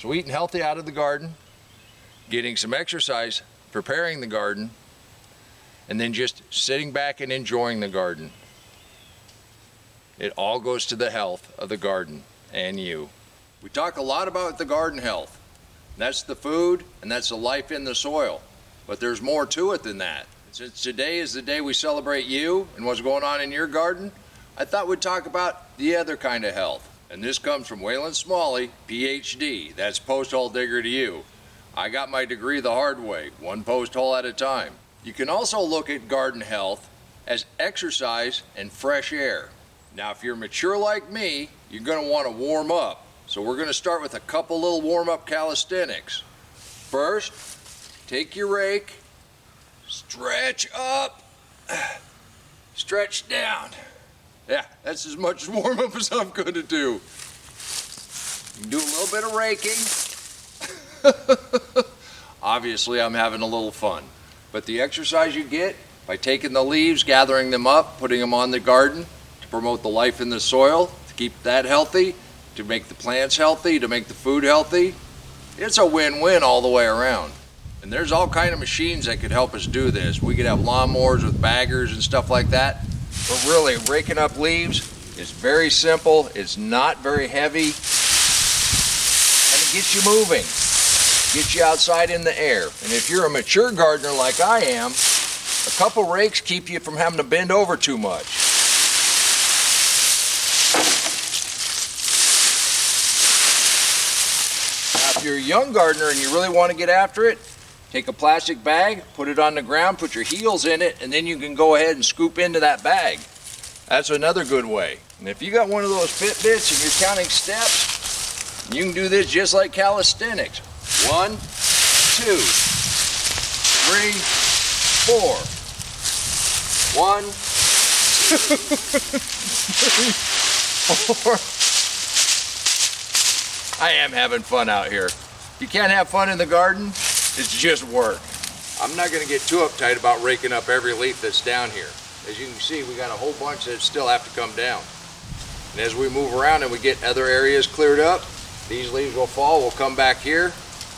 sweet and healthy out of the garden, getting some exercise, preparing the garden, and then just sitting back and enjoying the garden. It all goes to the health of the garden and you. We talk a lot about the garden health. That's the food and that's the life in the soil. But there's more to it than that. Since today is the day we celebrate you and what's going on in your garden, I thought we'd talk about the other kind of health. And this comes from Waylon Smalley, PhD. That's post hole digger to you. I got my degree the hard way, one post hole at a time. You can also look at garden health as exercise and fresh air. Now, if you're mature like me, you're going to want to warm up. So we're going to start with a couple little warm-up calisthenics. First, take your rake, stretch up, stretch down. Yeah, that's as much warm-up as I'm going to do. You can do a little bit of raking. Obviously, I'm having a little fun. But the exercise you get by taking the leaves, gathering them up, putting them on the garden to promote the life in the soil, to keep that healthy, to make the plants healthy, to make the food healthy, it's a win-win all the way around. And there's all kind of machines that could help us do this. We could have lawnmowers with baggers and stuff like that. But really, raking up leaves is very simple. It's not very heavy. And it gets you moving. Gets you outside in the air. And if you're a mature gardener like I am, a couple rakes keep you from having to bend over too much. Now, if you're a young gardener and you really want to get after it, take a plastic bag, put it on the ground, put your heels in it, and then you can go ahead and scoop into that bag. That's another good way. And if you got one of those Fitbits and you're counting steps, you can do this just like calisthenics. 1, 2, 3, 4. 1, 2, 3, 4. I am having fun out here. You can't have fun in the garden. It's just work. I'm not going to get too uptight about raking up every leaf that's down here. As you can see, we got a whole bunch that still have to come down. And as we move around and we get other areas cleared up, these leaves will fall, we'll come back here,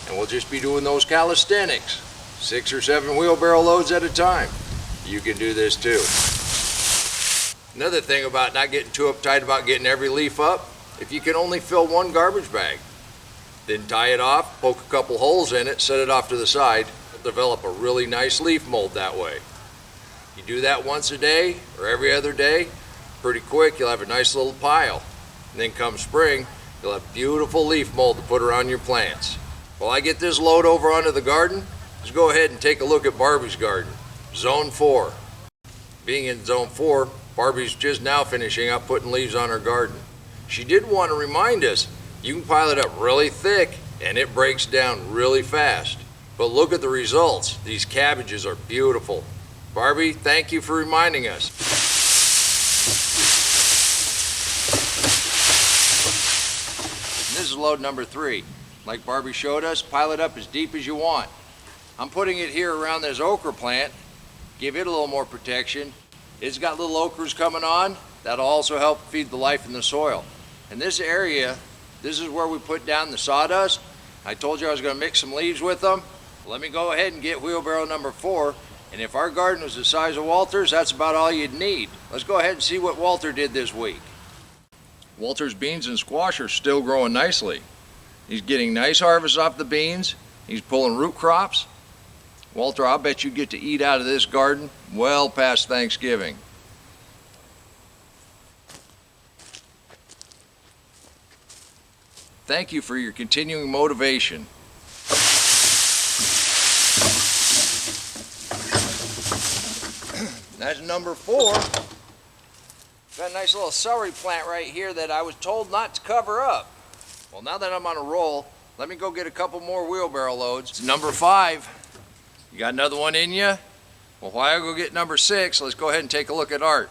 and we'll just be doing those calisthenics. 6 or 7 wheelbarrow loads at a time. You can do this too. Another thing about not getting too uptight about getting every leaf up, if you can only fill one garbage bag, then tie it off, poke a couple holes in it, set it off to the side, develop a really nice leaf mold that way. You do that once a day or every other day, pretty quick you'll have a nice little pile. And then come spring, you'll have beautiful leaf mold to put around your plants. While I get this load over onto the garden, let's go ahead and take a look at Barbie's garden, Zone 4. Being in Zone 4, Barbie's just now finishing up putting leaves on her garden. She did want to remind us, you can pile it up really thick and it breaks down really fast. But look at the results. These cabbages are beautiful. Barbie, thank you for reminding us. And this is load number 3. Like Barbie showed us, pile it up as deep as you want. I'm putting it here around this okra plant. Give it a little more protection. It's got little okras coming on. That'll also help feed the life in the soil. In this area, this is where we put down the sawdust. I told you I was going to mix some leaves with them. Let me go ahead and get wheelbarrow number 4. And if our garden was the size of Walter's, that's about all you'd need. Let's go ahead and see what Walter did this week. Walter's beans and squash are still growing nicely. He's getting nice harvests off the beans. He's pulling root crops. Walter, I'll bet you get to eat out of this garden well past Thanksgiving. Thank you for your continuing motivation. That's number 4. Got a nice little celery plant right here that I was told not to cover up. Well, now that I'm on a roll, let me go get a couple more wheelbarrow loads. It's number 5. You got another one in you? Well, while I go get number 6, let's go ahead and take a look at Art.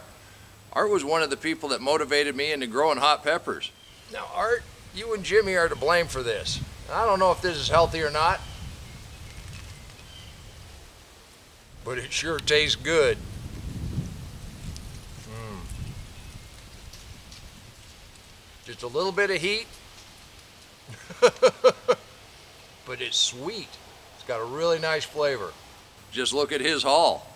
Art was one of the people that motivated me into growing hot peppers. Now, Art, you and Jimmy are to blame for this. I don't know if this is healthy or not, but it sure tastes good. Just a little bit of heat. is sweet. It's got a really nice flavor. Just look at his haul.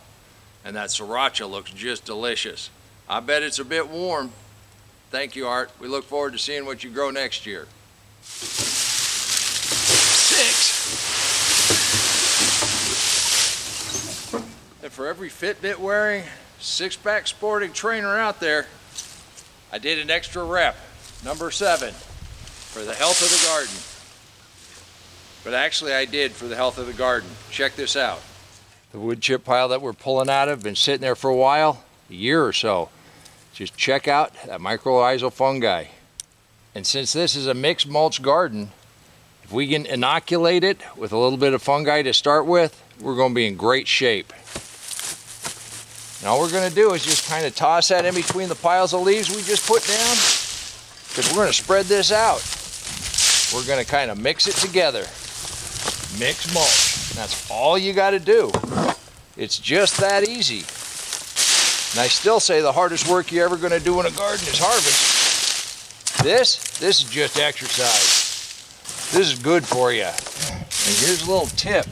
And that sriracha looks just delicious. I bet it's a bit warm. Thank you, Art. We look forward to seeing what you grow next year. 6. And for every Fitbit wearing, 6-pack sporting trainer out there, I did an extra rep, number 7, for the health of the garden. But actually I did for the health of the garden. Check this out. The wood chip pile that we're pulling out of, been sitting there for a while, a year or so. Just check out that mycorrhizal fungi. And since this is a mixed mulch garden, if we can inoculate it with a little bit of fungi to start with, we're going to be in great shape. And all we're going to do is just kind of toss that in between the piles of leaves we just put down, because we're going to spread this out. We're going to kind of mix it together. Mix mulch. And that's all you got to do. It's just that easy. And I still say the hardest work you're ever going to do in a garden is harvest. This is just exercise. This is good for you. And here's a little tip.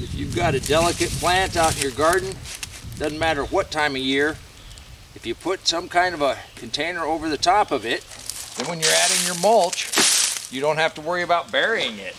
If you've got a delicate plant out in your garden, doesn't matter what time of year, if you put some kind of a container over the top of it, then when you're adding your mulch, you don't have to worry about burying it.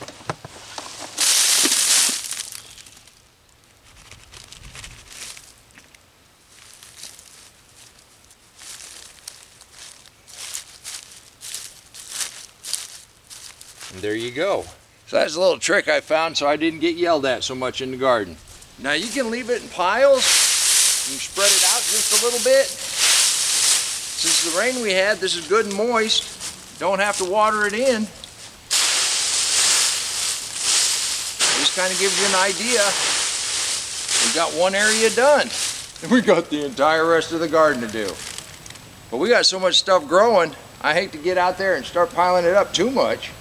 And there you go. So that's a little trick I found so I didn't get yelled at so much in the garden. Now you can leave it in piles and spread it out just a little bit. Since the rain we had, this is good and moist. Don't have to water it in. Just kind of gives you an idea. We got one area done. And we got the entire rest of the garden to do. But we got so much stuff growing, I hate to get out there and start piling it up too much.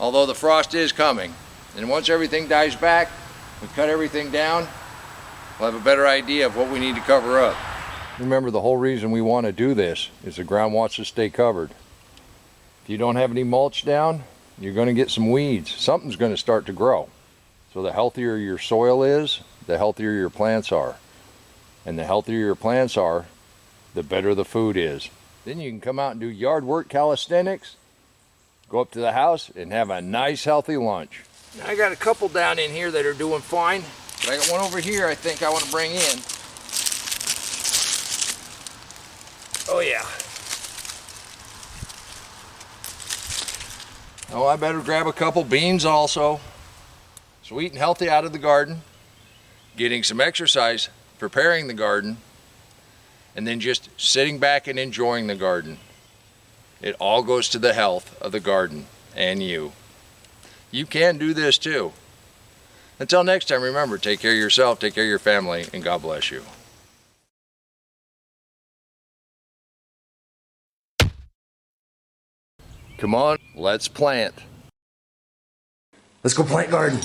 Although the frost is coming. And once everything dies back, we cut everything down, we'll have a better idea of what we need to cover up. Remember, the whole reason we want to do this is the ground wants to stay covered. If you don't have any mulch down, you're going to get some weeds. Something's going to start to grow. So the healthier your soil is, the healthier your plants are. And the healthier your plants are, the better the food is. Then you can come out and do yard work calisthenics, go up to the house and have a nice healthy lunch. I got a couple down in here that are doing fine, but I got one over here I think I want to bring in. Oh yeah. Oh, I better grab a couple beans also. Sweet and healthy out of the garden, getting some exercise, preparing the garden, and then just sitting back and enjoying the garden. It all goes to the health of the garden and you. You can do this too. Until next time, remember, take care of yourself, take care of your family, and God bless you. Come on, let's plant. Let's go plant garden.